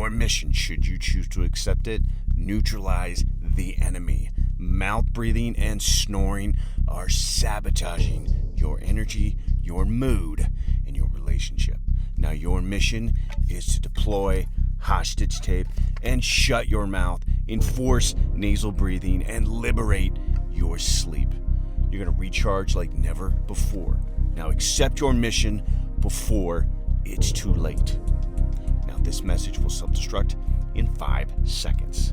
your mission, should you choose to accept it, neutralize the enemy. Mouth breathing and snoring are sabotaging your energy, your mood, and your relationship. Now your mission is to deploy hostage tape and shut your mouth, enforce nasal breathing, and liberate your sleep. You're going to recharge like never before. Now accept your mission before it's too late. Now this message will self-destruct in 5 seconds.